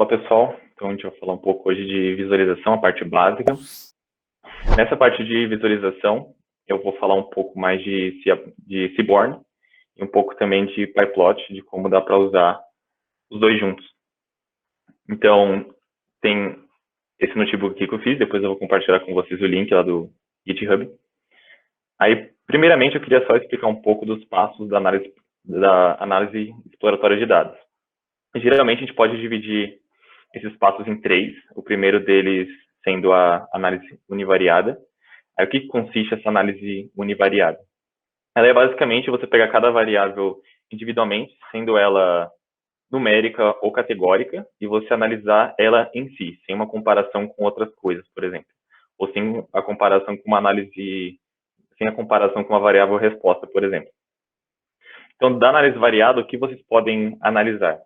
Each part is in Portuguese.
Olá, pessoal. Então, a gente vai falar um pouco hoje de visualização, a parte básica. Nessa parte de visualização, eu vou falar um pouco mais de Seaborn e um pouco também de PyPlot, de como dá para usar os dois juntos. Então, tem esse notebook aqui que eu fiz, depois eu vou compartilhar com vocês o link lá do GitHub. Aí, primeiramente, eu queria só explicar um pouco dos passos da análise exploratória de dados. Geralmente, a gente pode dividir esses passos em três. O primeiro deles sendo a análise univariada. Aí, o que consiste essa análise univariada? Ela é basicamente você pegar cada variável individualmente, sendo ela numérica ou categórica, e você analisar ela em si, sem uma comparação com outras coisas, por exemplo. Ou sem a comparação com uma análise, sem a comparação com uma variável resposta, por exemplo. Então, da análise variada, o que vocês podem analisar?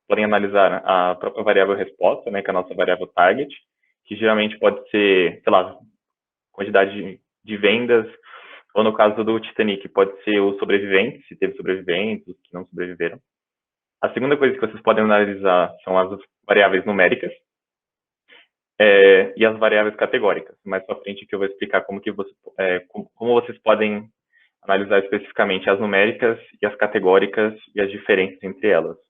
Podem analisar a própria variável resposta, né, que é a nossa variável target, que geralmente pode ser, sei lá, quantidade de vendas, ou no caso do Titanic, pode ser os sobreviventes, se teve sobreviventes, os que não sobreviveram. A segunda coisa que vocês podem analisar são as variáveis numéricas e as variáveis categóricas. Mais para frente que eu vou explicar como vocês podem analisar especificamente as numéricas e as categóricas e as diferenças entre elas.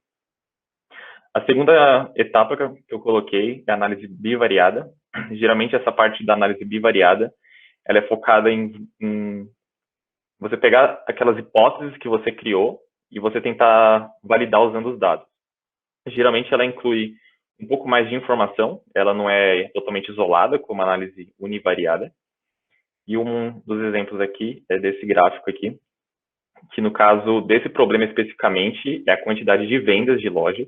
A segunda etapa que eu coloquei é a análise bivariada. Geralmente, essa parte da análise bivariada ela é focada em você pegar aquelas hipóteses que você criou e você tentar validar usando os dados. Geralmente, ela inclui um pouco mais de informação, ela não é totalmente isolada, como a análise univariada. E um dos exemplos aqui é desse gráfico aqui, que no caso desse problema especificamente é a quantidade de vendas de lojas.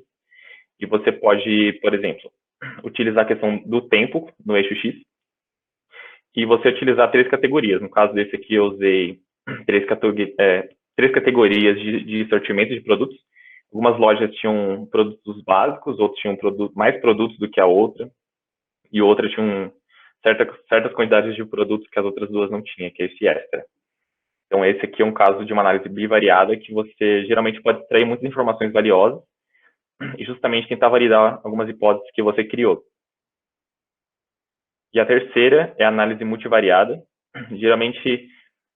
E você pode, por exemplo, utilizar a questão do tempo no eixo X e você utilizar três categorias. No caso desse aqui, eu usei três categorias de sortimento de produtos. Algumas lojas tinham produtos básicos, outros tinham mais produtos do que a outra, e outras tinham certas quantidades de produtos que as outras duas não tinham, que é esse extra. Então, esse aqui é um caso de uma análise bivariada que você geralmente pode extrair muitas informações valiosas e justamente tentar validar algumas hipóteses que você criou. E a terceira é a análise multivariada. Geralmente,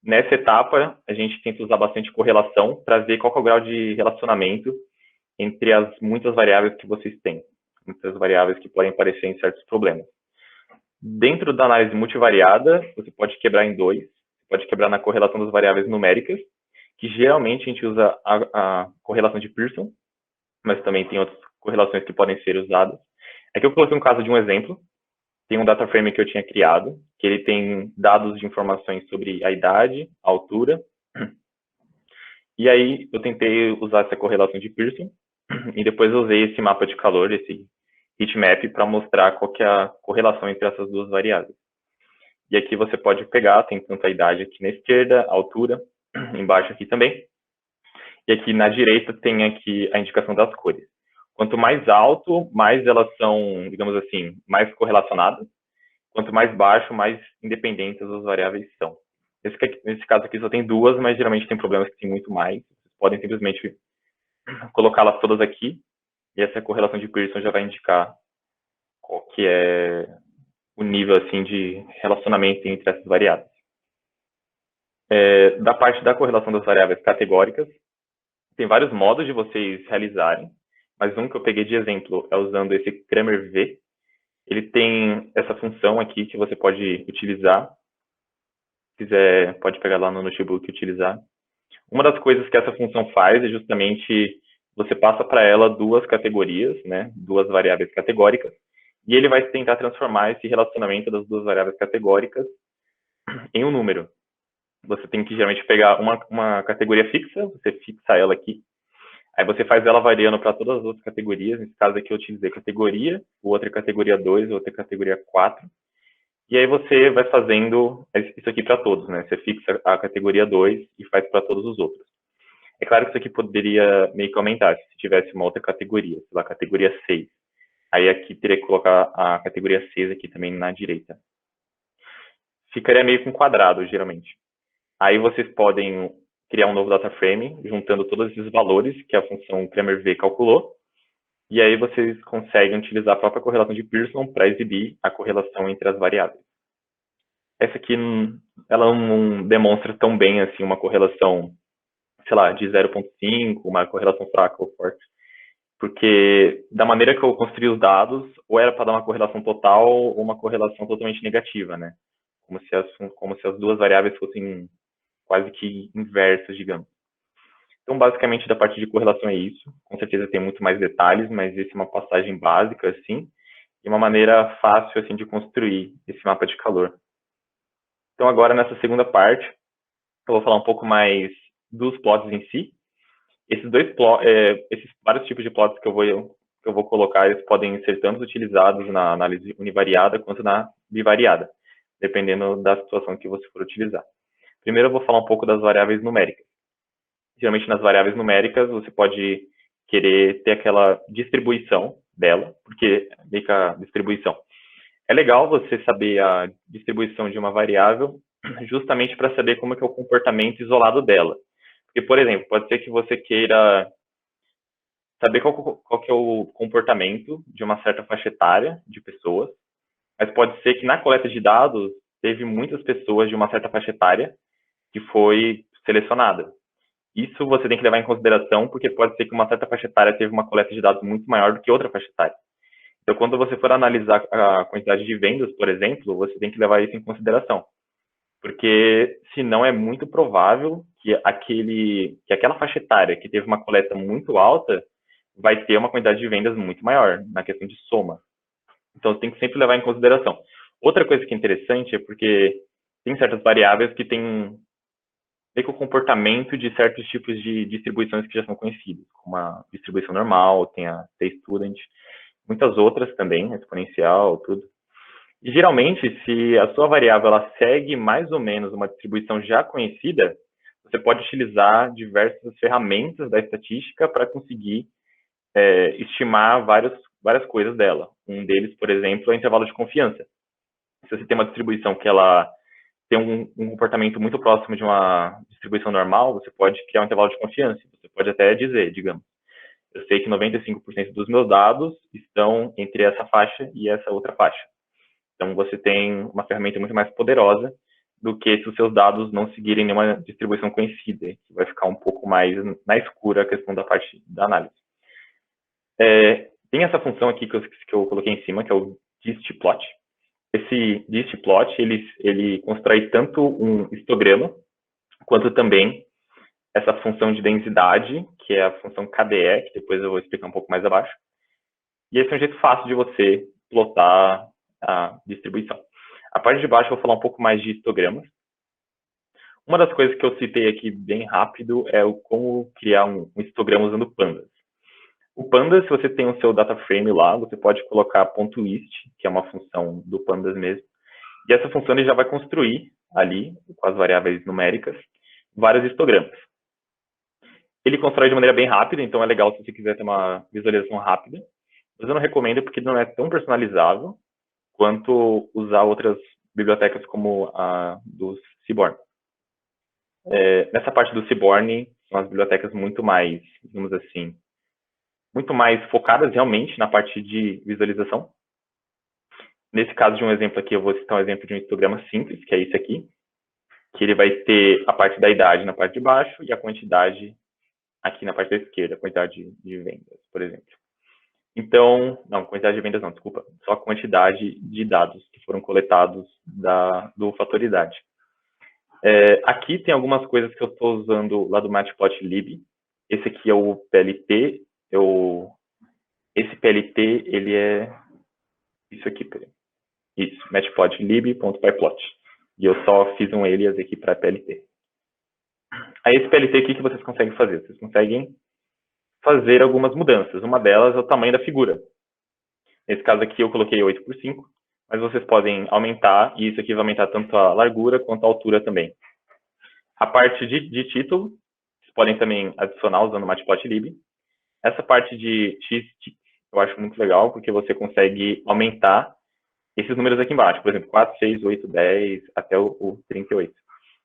nessa etapa, a gente tenta usar bastante correlação para ver qual é o grau de relacionamento entre as muitas variáveis que vocês têm, muitas variáveis que podem aparecer em certos problemas. Dentro da análise multivariada, você pode quebrar em dois. Você pode quebrar na correlação das variáveis numéricas, que geralmente a gente usa a correlação de Pearson, mas também tem outras correlações que podem ser usadas. Aqui eu coloquei um caso de um exemplo. Tem um data frame que eu tinha criado, que ele tem dados de informações sobre a idade, a altura. E aí eu tentei usar essa correlação de Pearson, e depois eu usei esse mapa de calor, esse heatmap, para mostrar qual que é a correlação entre essas duas variáveis. E aqui você pode pegar, tem tanto a idade aqui na esquerda, a altura, embaixo aqui também. E aqui na direita tem aqui a indicação das cores. Quanto mais alto, mais elas são, digamos assim, mais correlacionadas. Quanto mais baixo, mais independentes as variáveis são. Nesse caso aqui só tem duas, mas geralmente tem problemas que tem muito mais. Vocês podem simplesmente colocá-las todas aqui, e essa correlação de Pearson já vai indicar qual que é o nível assim, de relacionamento entre essas variáveis. Da parte da correlação das variáveis categóricas, tem vários modos de vocês realizarem, mas um que eu peguei de exemplo é usando esse Kramer V. Ele tem essa função aqui que você pode utilizar. Se quiser, pode pegar lá no notebook e utilizar. Uma das coisas que essa função faz é justamente você passa para ela duas categorias, né, duas variáveis categóricas, e ele vai tentar transformar esse relacionamento das duas variáveis categóricas em um número. Você tem que geralmente pegar uma categoria fixa, você fixa ela aqui, aí você faz ela variando para todas as outras categorias. Nesse caso aqui eu utilizei categoria, o outro é categoria 2, o outro é categoria 4. E aí você vai fazendo isso aqui para todos, né? Você fixa a categoria 2 e faz para todos os outros. É claro que isso aqui poderia meio que aumentar, se tivesse uma outra categoria, sei lá, categoria 6. Aí aqui teria que colocar a categoria 6 aqui também na direita. Ficaria meio com quadrado, geralmente. Aí vocês podem criar um novo data frame, juntando todos esses valores que a função Kramer V calculou. E aí vocês conseguem utilizar a própria correlação de Pearson para exibir a correlação entre as variáveis. Essa aqui, ela não demonstra tão bem assim uma correlação, sei lá, de 0,5, uma correlação fraca ou forte. Porque da maneira que eu construí os dados, ou era para dar uma correlação total ou uma correlação totalmente negativa, né? Como se as duas variáveis fossem quase que inversas, digamos. Então, basicamente, da parte de correlação é isso. Com certeza tem muito mais detalhes, mas essa é uma passagem básica, assim, e uma maneira fácil, assim, de construir esse mapa de calor. Então, agora, nessa segunda parte, eu vou falar um pouco mais dos plots em si. Esses vários tipos de plots que eu vou colocar, eles podem ser tanto utilizados na análise univariada quanto na bivariada, dependendo da situação que você for utilizar. Primeiro, eu vou falar um pouco das variáveis numéricas. Geralmente, nas variáveis numéricas, você pode querer ter aquela distribuição dela, porque meio que a distribuição. É legal você saber a distribuição de uma variável justamente para saber como é que é o comportamento isolado dela. Porque, por exemplo, pode ser que você queira saber qual que é o comportamento de uma certa faixa etária de pessoas, mas pode ser que na coleta de dados teve muitas pessoas de uma certa faixa etária que foi selecionada. Isso você tem que levar em consideração, porque pode ser que uma certa faixa etária teve uma coleta de dados muito maior do que outra faixa etária. Então, quando você for analisar a quantidade de vendas, por exemplo, você tem que levar isso em consideração. Porque, senão, é muito provável que aquela faixa etária que teve uma coleta muito alta vai ter uma quantidade de vendas muito maior, na questão de soma. Então, você tem que sempre levar em consideração. Outra coisa que é interessante é porque tem certas variáveis que têm meio que o comportamento de certos tipos de distribuições que já são conhecidas, como a distribuição normal, tem a t-student, muitas outras também, exponencial, tudo. E, geralmente, se a sua variável ela segue mais ou menos uma distribuição já conhecida, você pode utilizar diversas ferramentas da estatística para conseguir estimar várias coisas dela. Um deles, por exemplo, é o intervalo de confiança. Se você tem uma distribuição que ela tem um comportamento muito próximo de uma distribuição normal, você pode criar um intervalo de confiança. Você pode até dizer, digamos, eu sei que 95% dos meus dados estão entre essa faixa e essa outra faixa. Então, você tem uma ferramenta muito mais poderosa do que se os seus dados não seguirem nenhuma distribuição conhecida, que vai ficar um pouco mais na escura a questão da parte da análise. Tem essa função aqui que eu coloquei em cima, que é o distplot. Esse distplot, ele constrói tanto um histograma, quanto também essa função de densidade, que é a função KDE, que depois eu vou explicar um pouco mais abaixo. E esse é um jeito fácil de você plotar a distribuição. A parte de baixo eu vou falar um pouco mais de histogramas. Uma das coisas que eu citei aqui bem rápido é como criar um histograma usando pandas. O Pandas, se você tem o seu data frame lá, você pode colocar .list, que é uma função do Pandas mesmo. E essa função ele já vai construir ali, com as variáveis numéricas, vários histogramas. Ele constrói de maneira bem rápida, então é legal se você quiser ter uma visualização rápida. Mas eu não recomendo porque não é tão personalizável quanto usar outras bibliotecas como a do Seaborn. Nessa parte do Seaborn, são as bibliotecas muito mais, digamos assim, muito mais focadas realmente na parte de visualização. Nesse caso de um exemplo aqui, eu vou citar um exemplo de um histograma simples, que é esse aqui, que ele vai ter a parte da idade na parte de baixo e a quantidade aqui na parte da esquerda, a quantidade de vendas, por exemplo. Então, não, quantidade de vendas não, desculpa, só a quantidade de dados que foram coletados do fator idade. Aqui tem algumas coisas que eu estou usando lá do Matplotlib. Esse aqui é o PLT, esse PLT, ele é isso aqui, isso, matplotlib.pyplot. E eu só fiz um alias aqui para PLT. Aí esse PLT aqui que vocês conseguem fazer? Vocês conseguem fazer algumas mudanças. Uma delas é o tamanho da figura. Nesse caso aqui eu coloquei 8x5, mas vocês podem aumentar, e isso aqui vai aumentar tanto a largura quanto a altura também. A parte de título, vocês podem também adicionar usando o Matplotlib. Essa parte de X eu acho muito legal, porque você consegue aumentar esses números aqui embaixo, por exemplo, 4, 6, 8, 10, até o 38.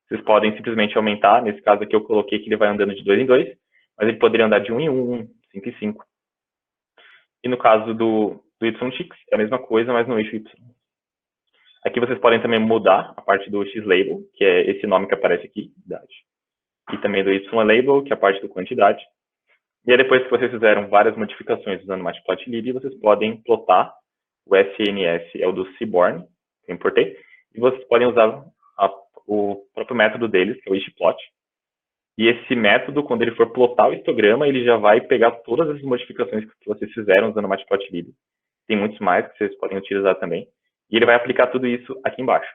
Vocês podem simplesmente aumentar, nesse caso aqui eu coloquei que ele vai andando de 2 em 2, mas ele poderia andar de 1 em 1, 5 em 5. E no caso do YX, é a mesma coisa, mas no eixo Y. Aqui vocês podem também mudar a parte do X-Label, que é esse nome que aparece aqui, idade. E também do Y-Label, que é a parte do quantidade. E aí, depois que vocês fizeram várias modificações usando o Matplotlib, vocês podem plotar o SNS, é o do Seaborn, que eu importei, e vocês podem usar o próprio método deles, que é o istplot. E esse método, quando ele for plotar o histograma, ele já vai pegar todas as modificações que vocês fizeram usando o Matplotlib. Tem muitos mais que vocês podem utilizar também. E ele vai aplicar tudo isso aqui embaixo.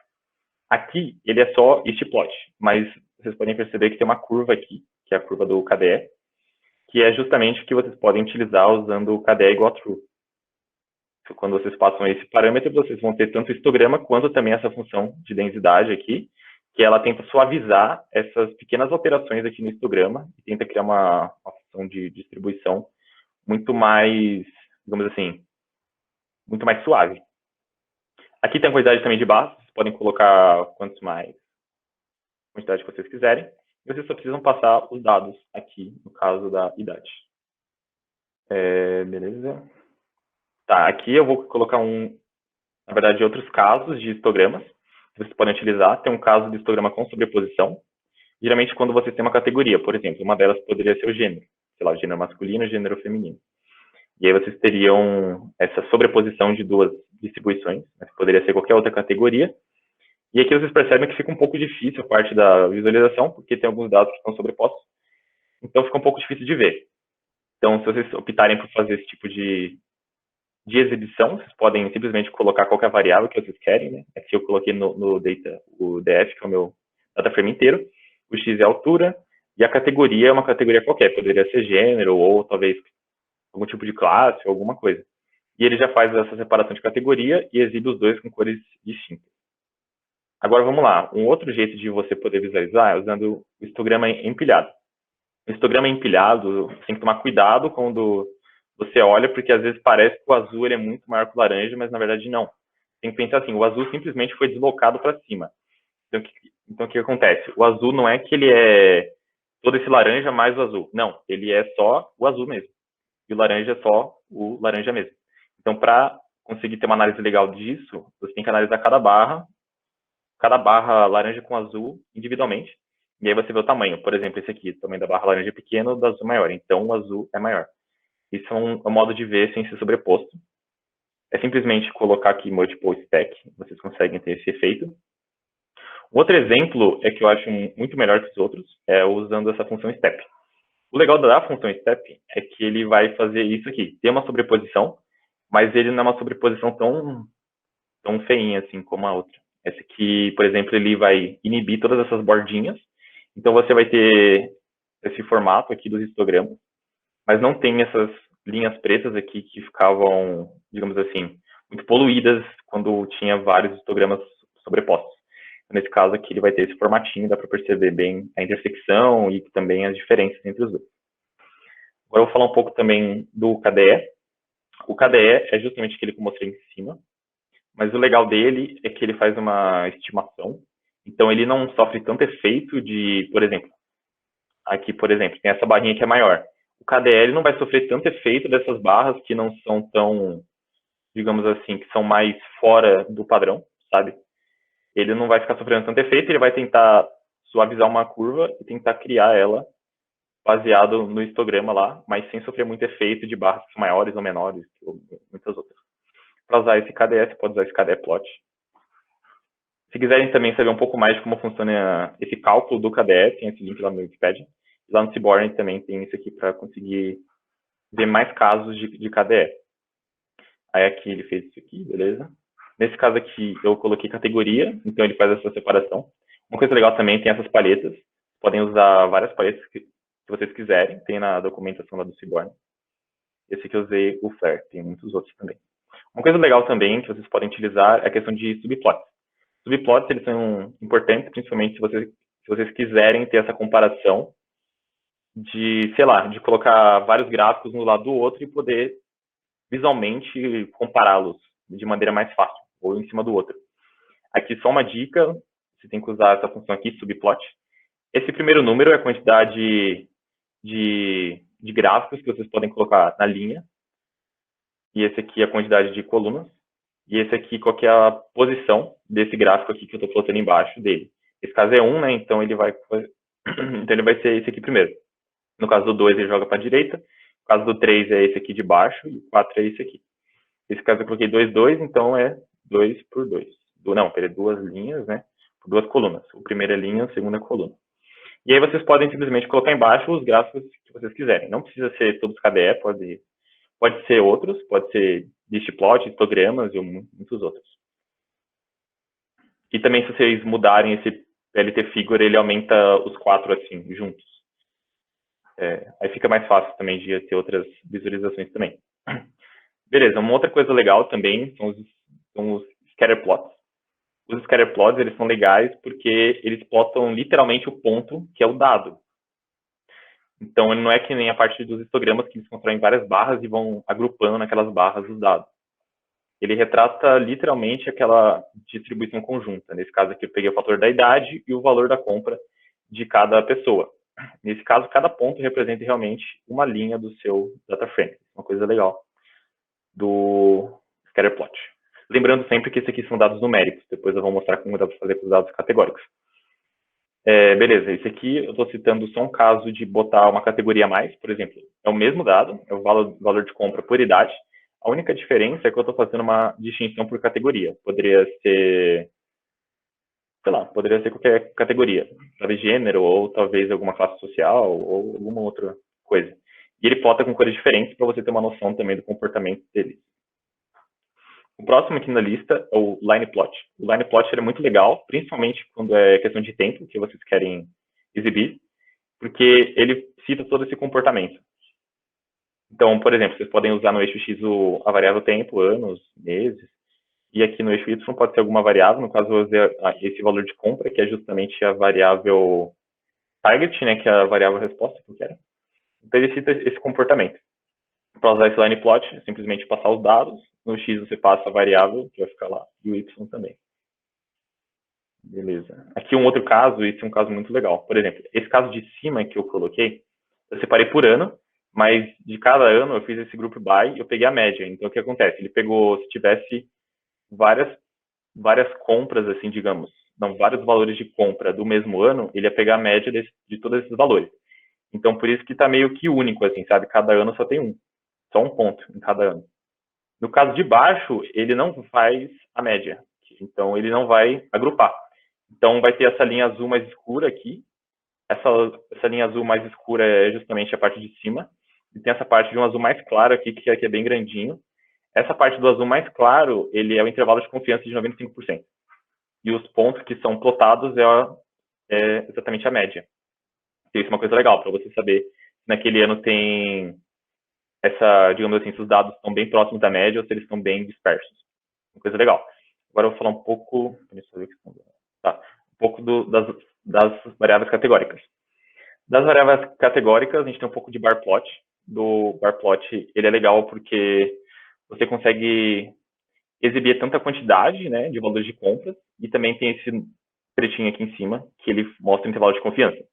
Aqui, ele é só istplot, mas vocês podem perceber que tem uma curva aqui, que é a curva do KDE, que é justamente o que vocês podem utilizar usando o KDE igual a true. Quando vocês passam esse parâmetro, vocês vão ter tanto o histograma quanto também essa função de densidade aqui, que ela tenta suavizar essas pequenas alterações aqui no histograma e tenta criar uma função de distribuição muito mais, digamos assim, muito mais suave. Aqui tem a quantidade também de barras, vocês podem colocar quantos mais quantidade que vocês quiserem, e vocês só precisam passar os dados aqui, no caso da idade. Beleza? Tá, aqui eu vou colocar na verdade, outros casos de histogramas que vocês podem utilizar. Tem um caso de histograma com sobreposição. Geralmente, quando você tem uma categoria, por exemplo, uma delas poderia ser o gênero. Sei lá, o gênero masculino e o gênero feminino. E aí vocês teriam essa sobreposição de duas distribuições, né? Poderia ser qualquer outra categoria. E aqui vocês percebem que fica um pouco difícil a parte da visualização, porque tem alguns dados que estão sobrepostos. Então, fica um pouco difícil de ver. Então, se vocês optarem por fazer esse tipo de exibição, vocês podem simplesmente colocar qualquer variável que vocês querem, né? Aqui eu coloquei no data o DF, que é o meu data frame inteiro, o X é a altura, e a categoria é uma categoria qualquer, poderia ser gênero, ou talvez algum tipo de classe, ou alguma coisa. E ele já faz essa separação de categoria e exibe os dois com cores distintas. Agora vamos lá, um outro jeito de você poder visualizar é usando o histograma empilhado. O histograma empilhado, você tem que tomar cuidado quando você olha, porque às vezes parece que o azul ele é muito maior que o laranja, mas na verdade não. Tem que pensar assim, o azul simplesmente foi deslocado para cima. Então o que acontece? O azul não é que ele é todo esse laranja mais o azul. Não, ele é só o azul mesmo. E o laranja é só o laranja mesmo. Então, para conseguir ter uma análise legal disso, você tem que analisar cada barra laranja com azul individualmente. E aí você vê o tamanho. Por exemplo, esse aqui, o tamanho da barra laranja é pequeno, o da azul é maior. Então, o azul é maior. Isso é um modo de ver sem ser sobreposto. É simplesmente colocar aqui multiple stack, vocês conseguem ter esse efeito. Um outro exemplo é que eu acho muito melhor que os outros, é usando essa função step. O legal da função step é que ele vai fazer isso aqui. Tem uma sobreposição, mas ele não é uma sobreposição tão feinha assim como a outra. Essa aqui, por exemplo, ele vai inibir todas essas bordinhas. Então você vai ter esse formato aqui dos histogramas, mas não tem essas linhas pretas aqui que ficavam, digamos assim, muito poluídas quando tinha vários histogramas sobrepostos. Nesse caso aqui, ele vai ter esse formatinho, dá para perceber bem a intersecção e também as diferenças entre os dois. Agora eu vou falar um pouco também do KDE. O KDE é justamente aquele que eu mostrei em cima, mas o legal dele é que ele faz uma estimação, então ele não sofre tanto efeito de, por exemplo, aqui, por exemplo, tem essa barrinha que é maior. O KDE não vai sofrer tanto efeito dessas barras que não são tão, digamos assim, que são mais fora do padrão, sabe? Ele não vai ficar sofrendo tanto efeito, ele vai tentar suavizar uma curva e tentar criar ela baseado no histograma lá, mas sem sofrer muito efeito de barras que são maiores ou menores, ou muitas outras. Para usar esse KDE, você pode usar esse KDE plot. Se quiserem também saber um pouco mais de como funciona esse cálculo do KDE, tem esse link lá no Wikipedia. E lá no Seaborn também tem isso aqui para conseguir ver mais casos de KDE. Aí aqui ele fez isso aqui, beleza? Nesse caso aqui eu coloquei categoria, então ele faz essa separação. Uma coisa legal também, tem essas palhetas. Podem usar várias palhetas que vocês quiserem, tem na documentação lá do Seaborn. Esse aqui eu usei o Flare, tem muitos outros também. Uma coisa legal também que vocês podem utilizar é a questão de subplots. Subplots, eles são importantes, principalmente se vocês quiserem ter essa comparação de, sei lá, de colocar vários gráficos no lado do outro e poder visualmente compará-los de maneira mais fácil, ou em cima do outro. Aqui só uma dica, você tem que usar essa função aqui, subplot. Esse primeiro número é a quantidade de gráficos que vocês podem colocar na linha. e esse aqui é a quantidade de colunas, e esse aqui qual que é a posição desse gráfico aqui que eu estou plotando embaixo dele. Esse caso é 1, né, então ele vai ser esse aqui primeiro. No caso do 2, ele joga para a direita, no caso do 3 é esse aqui de baixo, e o 4 é esse aqui. Nesse caso eu coloquei 2, 2, então é 2 por 2. Não, peraí, 2 linhas, né, por 2 colunas. O primeiro é linha, o segundo é coluna. E aí vocês podem simplesmente colocar embaixo os gráficos que vocês quiserem. Não precisa ser todos KDE, pode ser outros, pode ser listplot, histogramas e muitos outros. E também se vocês mudarem esse PLT figure, ele aumenta os 4 assim, juntos. Aí fica mais fácil também de ter outras visualizações também. Beleza, uma outra coisa legal também são os scatterplots. Os scatterplots, eles são legais porque eles plotam literalmente o ponto que é o dado. Então, ele não é que nem a parte dos histogramas que eles constroem várias barras e vão agrupando naquelas barras os dados. Ele retrata literalmente aquela distribuição conjunta. Nesse caso aqui, eu peguei o fator da idade e o valor da compra de cada pessoa. Nesse caso, cada ponto representa realmente uma linha do seu data frame. Uma coisa legal do scatterplot. Lembrando sempre que esses aqui são dados numéricos. Depois eu vou mostrar como dá para fazer com os dados categóricos. Beleza, esse aqui eu estou citando só um caso de botar uma categoria a mais, por exemplo, é o mesmo dado, é o valor de compra por idade, a única diferença é que eu estou fazendo uma distinção por categoria, poderia ser, sei lá, poderia ser qualquer categoria, talvez gênero, ou talvez alguma classe social, ou alguma outra coisa. E ele plota com cores diferentes para você ter uma noção também do comportamento dele. O próximo aqui na lista é o line plot. O line plot é muito legal, principalmente quando é questão de tempo que vocês querem exibir, porque ele cita todo esse comportamento. Então, por exemplo, vocês podem usar no eixo X a variável tempo, anos, meses, e aqui no eixo Y pode ser alguma variável, no caso eu usei esse valor de compra, que é justamente a variável target, né, que é a variável resposta que eu quero. Então ele cita esse comportamento. Para usar esse line plot, é simplesmente passar os dados, no X você passa a variável, que vai ficar lá, e o Y também. Beleza. Aqui um outro caso, esse é um caso muito legal. Por exemplo, esse caso de cima que eu coloquei, eu separei por ano, mas de cada ano eu fiz esse group by e eu peguei a média. Então, o que acontece? Ele pegou, se tivesse várias compras, assim, digamos, não, vários valores de compra do mesmo ano, ele ia pegar a média de todos esses valores. Então, por isso que está meio que único, assim, sabe? Cada ano só tem um. Só um ponto em cada ano. No caso de baixo, ele não faz a média. Então, ele não vai agrupar. Então, vai ter essa linha azul mais escura aqui. Essa linha azul mais escura é justamente a parte de cima. E tem essa parte de um azul mais claro aqui, que aqui é bem grandinho. Essa parte do azul mais claro, ele é o intervalo de confiança de 95%. E os pontos que são plotados é exatamente a média. Então, isso é uma coisa legal, para você saber se naquele ano tem digamos assim, se os dados estão bem próximos da média ou se eles estão bem dispersos. Uma coisa legal. Agora eu vou falar um pouco, um pouco das variáveis categóricas. Das variáveis categóricas, a gente tem um pouco de bar plot. Do bar plot, ele é legal porque você consegue exibir tanta quantidade, né, de valores de compras, e também tem esse pretinho aqui em cima, que ele mostra o intervalo de confiança.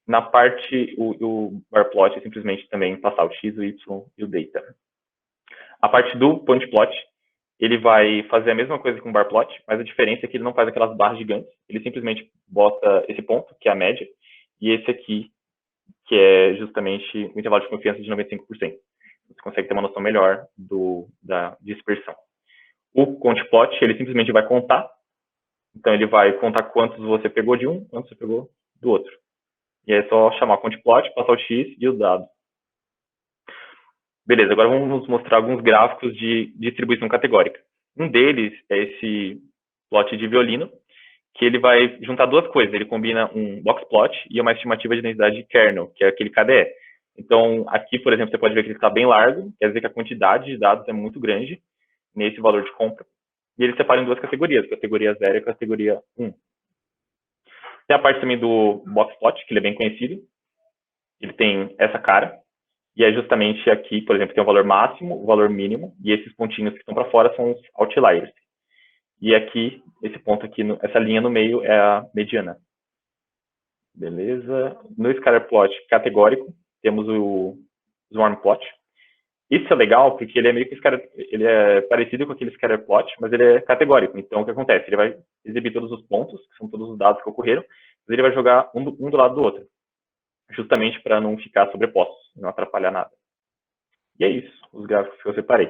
Na parte, o bar plot é simplesmente também passar o X, o Y e o data. A parte do point plot, ele vai fazer a mesma coisa com o bar plot, mas a diferença é que ele não faz aquelas barras gigantes, ele simplesmente bota esse ponto, que é a média, e esse aqui, que é justamente o intervalo de confiança de 95%. Você consegue ter uma noção melhor da dispersão. O count plot, ele simplesmente vai contar, então ele vai contar quantos você pegou de um, quantos você pegou do outro. E aí é só chamar count plot, passar o X e o dado. Beleza, agora vamos mostrar alguns gráficos de distribuição categórica. Um deles é esse plot de violino, que ele vai juntar duas coisas. Ele combina um box plot e uma estimativa de densidade de kernel, que é aquele KDE. Então, aqui, por exemplo, você pode ver que ele está bem largo, quer dizer que a quantidade de dados é muito grande nesse valor de compra. E ele separa em duas categorias, categoria 0 e categoria 1. Tem a parte também do box plot, que ele é bem conhecido. Ele tem essa cara, e é justamente aqui, por exemplo, tem o valor máximo, o valor mínimo, e esses pontinhos que estão para fora são os outliers. E aqui, esse ponto aqui, essa linha no meio é a mediana. Beleza? No scatterplot categórico, temos o swarm plot. Isso é legal porque ele é meio que ele é parecido com aquele scatter plot, mas ele é categórico. Então, o que acontece? Ele vai exibir todos os pontos, que são todos os dados que ocorreram, mas ele vai jogar um do lado do outro, justamente para não ficar sobrepostos, não atrapalhar nada. E é isso, os gráficos que eu separei.